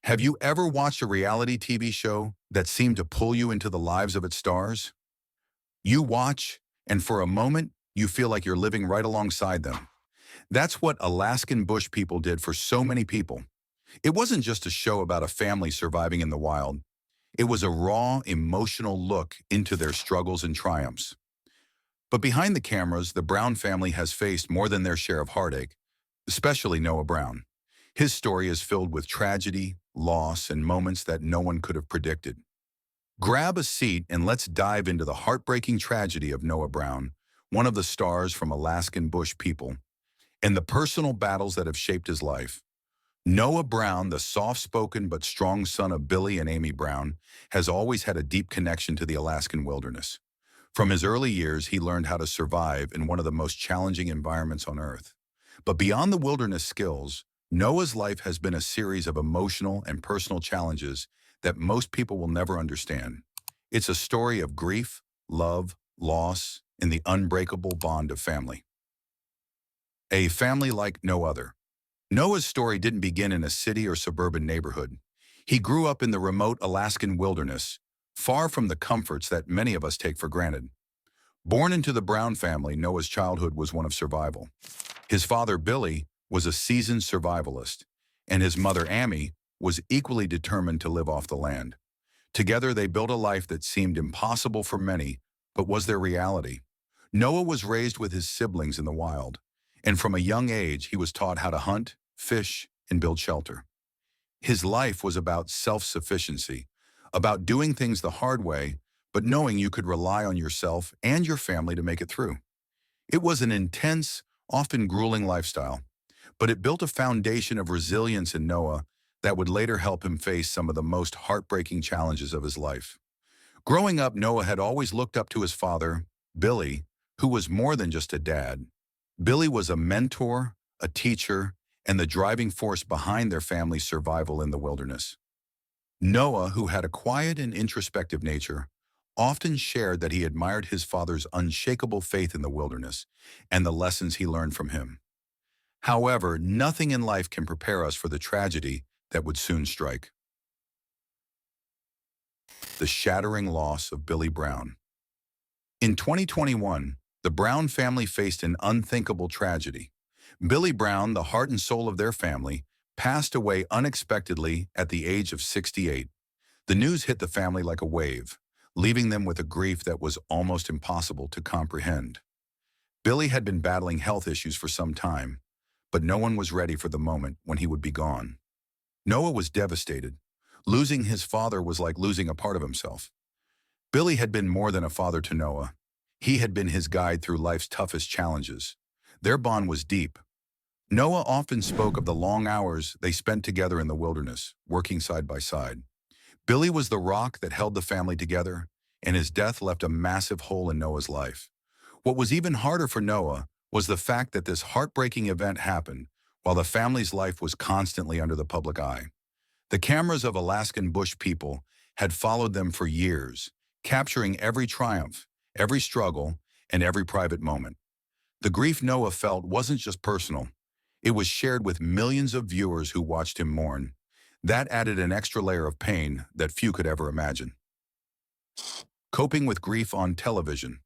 Have you ever watched a reality TV show that seemed to pull you into the lives of its stars? You watch, and for a moment, you feel like you're living right alongside them. That's what Alaskan bush people did for so many people. It wasn't just a show about a family surviving in the wild. It was a raw, emotional look into their struggles and triumphs. But behind the cameras, the Brown family has faced more than their share of heartache, especially Noah Brown. His story is filled with tragedy, loss, and moments that no one could have predicted. Grab a seat and let's dive into the heartbreaking tragedy of Noah Brown, one of the stars from Alaskan bush people, and the personal battles that have shaped his life. Noah Brown, the soft-spoken but strong son of Billy and Amy Brown, has always had a deep connection to the Alaskan wilderness. From his early years, he learned how to survive in one of the most challenging environments on Earth. But beyond the wilderness skills, Noah's life has been a series of emotional and personal challenges that most people will never understand. It's a story of grief, love, loss, and the unbreakable bond of family. A family like no other. Noah's story didn't begin in a city or suburban neighborhood. He grew up in the remote Alaskan wilderness, far from the comforts that many of us take for granted. Born into the Brown family, Noah's childhood was one of survival. His father, Billy, was a seasoned survivalist, and his mother, Amy, was equally determined to live off the land. Together, they built a life that seemed impossible for many, but was their reality. Noah was raised with his siblings in the wild, and from a young age, he was taught how to hunt, fish, and build shelter. His life was about self-sufficiency, about doing things the hard way, but knowing you could rely on yourself and your family to make it through. It was an intense, often grueling lifestyle, but it built a foundation of resilience in Noah that would later help him face some of the most heartbreaking challenges of his life. Growing up, Noah had always looked up to his father, Billy, who was more than just a dad. Billy was a mentor, a teacher, and the driving force behind their family's survival in the wilderness. Noah, who had a quiet and introspective nature, often shared that he admired his father's unshakable faith in the wilderness and the lessons he learned from him. However, nothing in life can prepare us for the tragedy that would soon strike. The shattering loss of Billy Brown. In 2021, the Brown family faced an unthinkable tragedy. Billy Brown, the heart and soul of their family, passed away unexpectedly at the age of 68. The news hit the family like a wave, leaving them with a grief that was almost impossible to comprehend. Billy had been battling health issues for some time, but no one was ready for the moment when he would be gone. Noah was devastated. Losing his father was like losing a part of himself. Billy had been more than a father to Noah. He had been his guide through life's toughest challenges. Their bond was deep. Noah often spoke of the long hours they spent together in the wilderness, working side by side. Billy was the rock that held the family together, and his death left a massive hole in Noah's life. What was even harder for Noah was the fact that this heartbreaking event happened while the family's life was constantly under the public eye. The cameras of Alaskan bush people had followed them for years, capturing every triumph, every struggle, and every private moment. The grief Noah felt wasn't just personal. It was shared with millions of viewers who watched him mourn. That added an extra layer of pain that few could ever imagine. Coping with grief on television.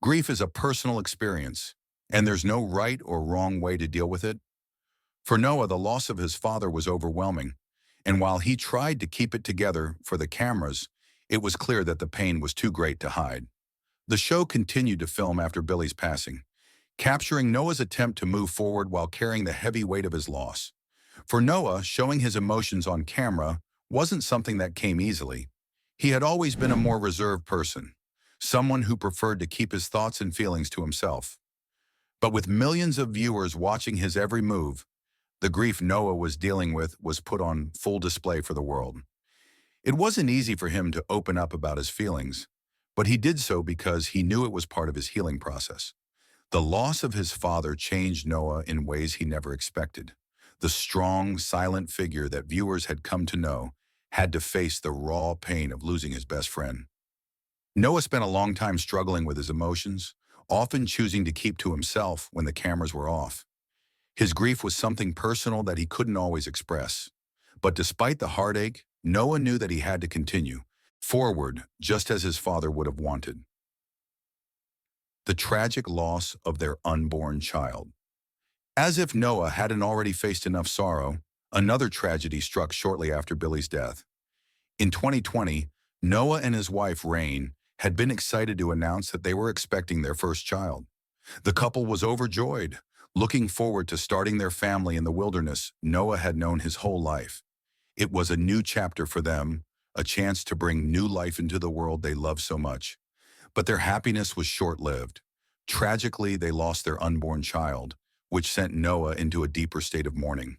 Grief is a personal experience, and there's no right or wrong way to deal with it. For Noah, the loss of his father was overwhelming, and while he tried to keep it together for the cameras, it was clear that the pain was too great to hide. The show continued to film after Billy's passing, capturing Noah's attempt to move forward while carrying the heavy weight of his loss. For Noah, showing his emotions on camera wasn't something that came easily. He had always been a more reserved person, someone who preferred to keep his thoughts and feelings to himself. But with millions of viewers watching his every move, the grief Noah was dealing with was put on full display for the world. It wasn't easy for him to open up about his feelings, but he did so because he knew it was part of his healing process. The loss of his father changed Noah in ways he never expected. The strong, silent figure that viewers had come to know had to face the raw pain of losing his best friend. Noah spent a long time struggling with his emotions, often choosing to keep to himself when the cameras were off. His grief was something personal that he couldn't always express. But despite the heartache, Noah knew that he had to continue forward, just as his father would have wanted. The tragic loss of their unborn child. As if Noah hadn't already faced enough sorrow, another tragedy struck shortly after Billy's death. In 2020, Noah and his wife, Rain, had been excited to announce that they were expecting their first child. The couple was overjoyed, looking forward to starting their family in the wilderness Noah had known his whole life. It was a new chapter for them, a chance to bring new life into the world they loved so much. But their happiness was short-lived. Tragically, they lost their unborn child, which sent Noah into a deeper state of mourning.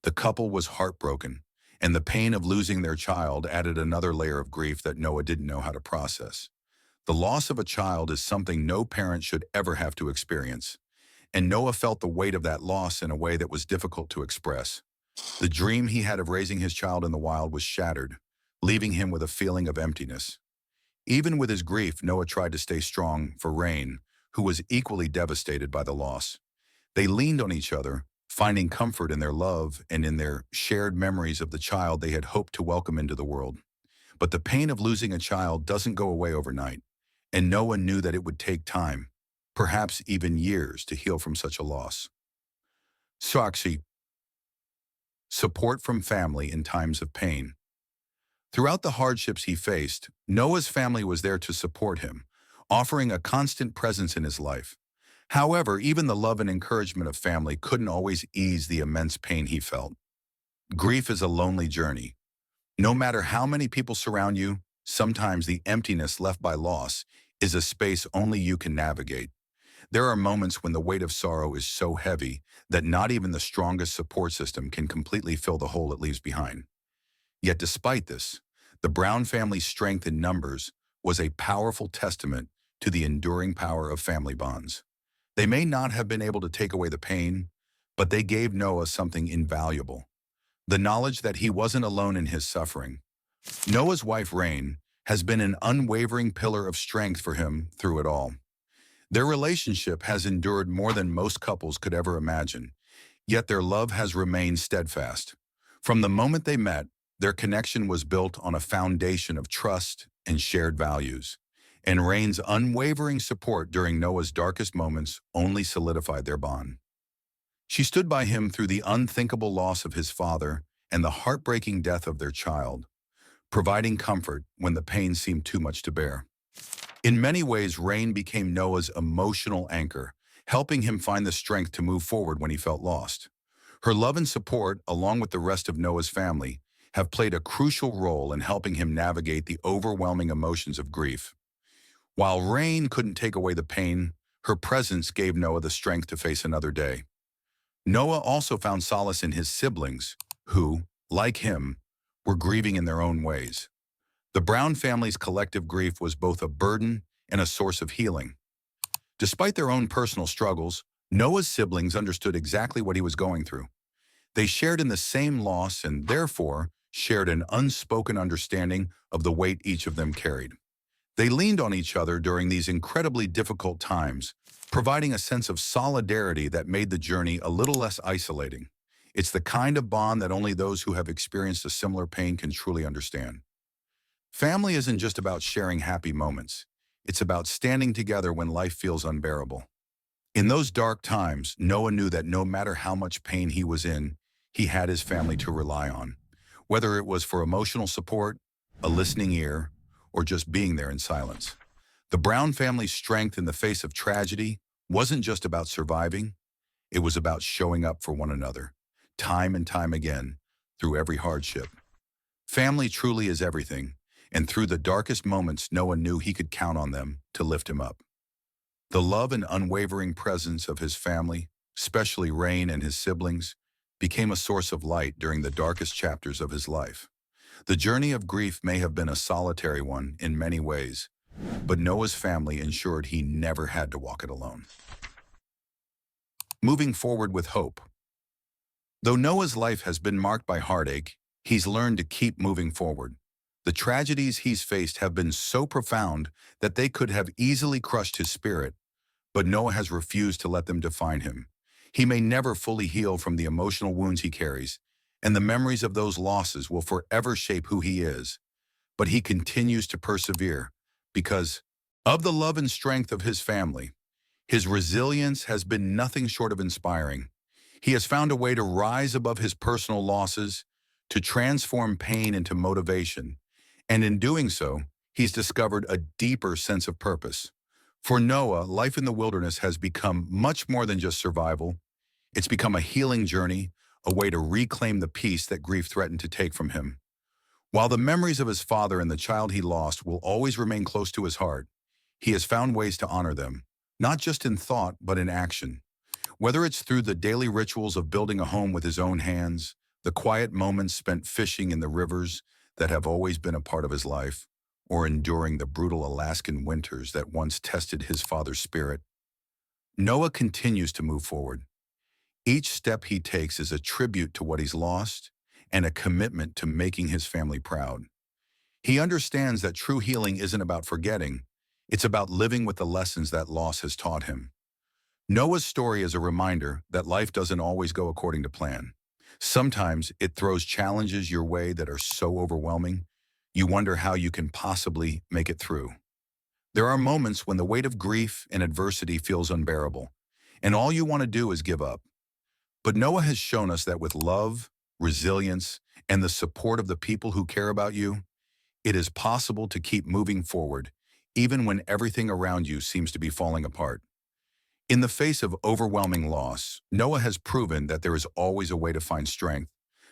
The couple was heartbroken, and the pain of losing their child added another layer of grief that Noah didn't know how to process. The loss of a child is something no parent should ever have to experience, and Noah felt the weight of that loss in a way that was difficult to express. The dream he had of raising his child in the wild was shattered, leaving him with a feeling of emptiness. Even with his grief, Noah tried to stay strong for Rain, who was equally devastated by the loss. They leaned on each other, finding comfort in their love and in their shared memories of the child they had hoped to welcome into the world. But the pain of losing a child doesn't go away overnight, and Noah knew that it would take time, perhaps even years, to heal from such a loss. Saksi, support from family in times of pain. Throughout the hardships he faced, Noah's family was there to support him, offering a constant presence in his life. However, even the love and encouragement of family couldn't always ease the immense pain he felt. Grief is a lonely journey. No matter how many people surround you, sometimes the emptiness left by loss is a space only you can navigate. There are moments when the weight of sorrow is so heavy that not even the strongest support system can completely fill the hole it leaves behind. Yet despite this, the Brown family's strength in numbers was a powerful testament to the enduring power of family bonds. They may not have been able to take away the pain, but they gave Noah something invaluable: the knowledge that he wasn't alone in his suffering. Noah's wife, Rain, has been an unwavering pillar of strength for him through it all. Their relationship has endured more than most couples could ever imagine, yet their love has remained steadfast. From the moment they met, their connection was built on a foundation of trust and shared values, and Rain's unwavering support during Noah's darkest moments only solidified their bond. She stood by him through the unthinkable loss of his father and the heartbreaking death of their child, providing comfort when the pain seemed too much to bear. In many ways, Rain became Noah's emotional anchor, helping him find the strength to move forward when he felt lost. Her love and support, along with the rest of Noah's family, have played a crucial role in helping him navigate the overwhelming emotions of grief. While Rain couldn't take away the pain, her presence gave Noah the strength to face another day. Noah also found solace in his siblings, who, like him, were grieving in their own ways. The Brown family's collective grief was both a burden and a source of healing. Despite their own personal struggles, Noah's siblings understood exactly what he was going through. They shared in the same loss and therefore shared an unspoken understanding of the weight each of them carried. They leaned on each other during these incredibly difficult times, providing a sense of solidarity that made the journey a little less isolating. It's the kind of bond that only those who have experienced a similar pain can truly understand. Family isn't just about sharing happy moments. It's about standing together when life feels unbearable. In those dark times, Noah knew that no matter how much pain he was in, he had his family to rely on. Whether it was for emotional support, a listening ear, or just being there in silence. The Brown family's strength in the face of tragedy wasn't just about surviving, it was about showing up for one another, time and time again, through every hardship. Family truly is everything, and through the darkest moments, Noah knew he could count on them to lift him up. The love and unwavering presence of his family, especially Rain and his siblings, became a source of light during the darkest chapters of his life. The journey of grief may have been a solitary one in many ways, but Noah's family ensured he never had to walk it alone. Moving forward with hope. Though Noah's life has been marked by heartache, he's learned to keep moving forward. The tragedies he's faced have been so profound that they could have easily crushed his spirit, but Noah has refused to let them define him. He may never fully heal from the emotional wounds he carries, and the memories of those losses will forever shape who he is. But he continues to persevere because of the love and strength of his family. His resilience has been nothing short of inspiring. He has found a way to rise above his personal losses, to transform pain into motivation, and in doing so, he's discovered a deeper sense of purpose. For Noah, life in the wilderness has become much more than just survival. It's become a healing journey, a way to reclaim the peace that grief threatened to take from him. While the memories of his father and the child he lost will always remain close to his heart, he has found ways to honor them, not just in thought, but in action. Whether it's through the daily rituals of building a home with his own hands, the quiet moments spent fishing in the rivers that have always been a part of his life, or enduring the brutal Alaskan winters that once tested his father's spirit, Noah continues to move forward. Each step he takes is a tribute to what he's lost and a commitment to making his family proud. He understands that true healing isn't about forgetting, it's about living with the lessons that loss has taught him. Noah's story is a reminder that life doesn't always go according to plan. Sometimes it throws challenges your way that are so overwhelming, you wonder how you can possibly make it through. There are moments when the weight of grief and adversity feels unbearable, and all you want to do is give up. But Noah has shown us that with love, resilience, and the support of the people who care about you, it is possible to keep moving forward, even when everything around you seems to be falling apart. In the face of overwhelming loss, Noah has proven that there is always a way to find strength,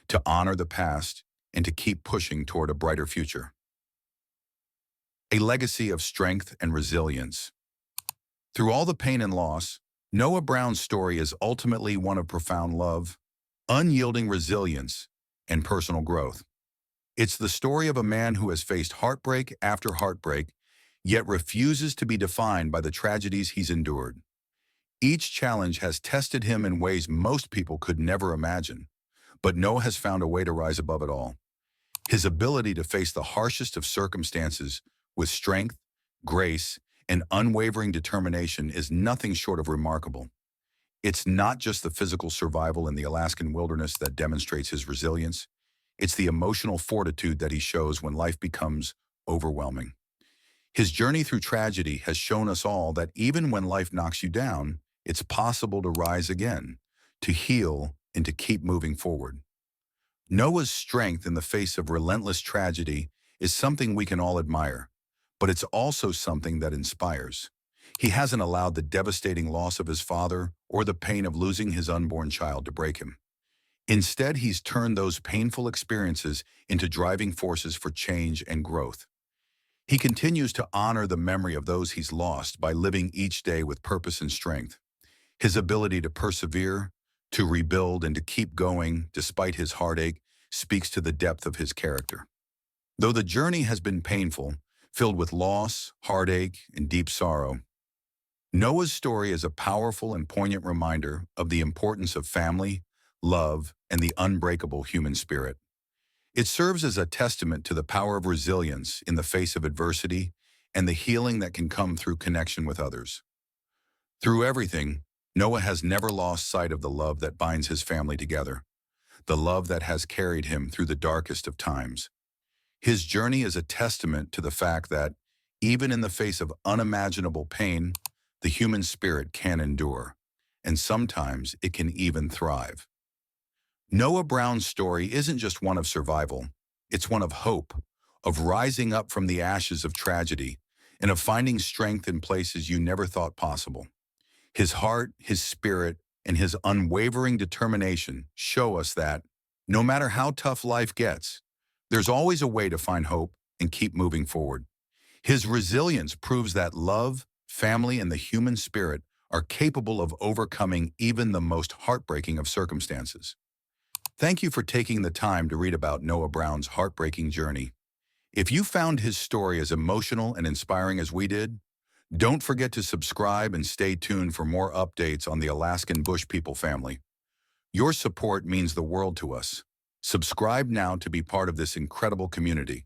to honor the past, and to keep pushing toward a brighter future. A legacy of strength and resilience. Through all the pain and loss, Noah Brown's story is ultimately one of profound love, unyielding resilience, and personal growth. It's the story of a man who has faced heartbreak after heartbreak, yet refuses to be defined by the tragedies he's endured. Each challenge has tested him in ways most people could never imagine, but Noah has found a way to rise above it all. His ability to face the harshest of circumstances with strength, grace, and unwavering determination is nothing short of remarkable. It's not just the physical survival in the Alaskan wilderness that demonstrates his resilience. It's the emotional fortitude that he shows when life becomes overwhelming. His journey through tragedy has shown us all that even when life knocks you down, it's possible to rise again, to heal, and to keep moving forward. Noah's strength in the face of relentless tragedy is something we can all admire, but it's also something that inspires. He hasn't allowed the devastating loss of his father or the pain of losing his unborn child to break him. Instead, he's turned those painful experiences into driving forces for change and growth. He continues to honor the memory of those he's lost by living each day with purpose and strength. His ability to persevere, to rebuild, and to keep going despite his heartache speaks to the depth of his character. Though the journey has been painful, filled with loss, heartache, and deep sorrow, Noah's story is a powerful and poignant reminder of the importance of family, love, and the unbreakable human spirit. It serves as a testament to the power of resilience in the face of adversity and the healing that can come through connection with others. Through everything, Noah has never lost sight of the love that binds his family together, the love that has carried him through the darkest of times. His journey is a testament to the fact that, even in the face of unimaginable pain, the human spirit can endure, and sometimes it can even thrive. Noah Brown's story isn't just one of survival, it's one of hope, of rising up from the ashes of tragedy, and of finding strength in places you never thought possible. His heart, his spirit, and his unwavering determination show us that, no matter how tough life gets, there's always a way to find hope and keep moving forward. His resilience proves that love, family, and the human spirit are capable of overcoming even the most heartbreaking of circumstances. Thank you for taking the time to read about Noah Brown's heartbreaking journey. If you found his story as emotional and inspiring as we did, don't forget to subscribe and stay tuned for more updates on the Alaskan Bush people family. Your support means the world to us. Subscribe now to be part of this incredible community.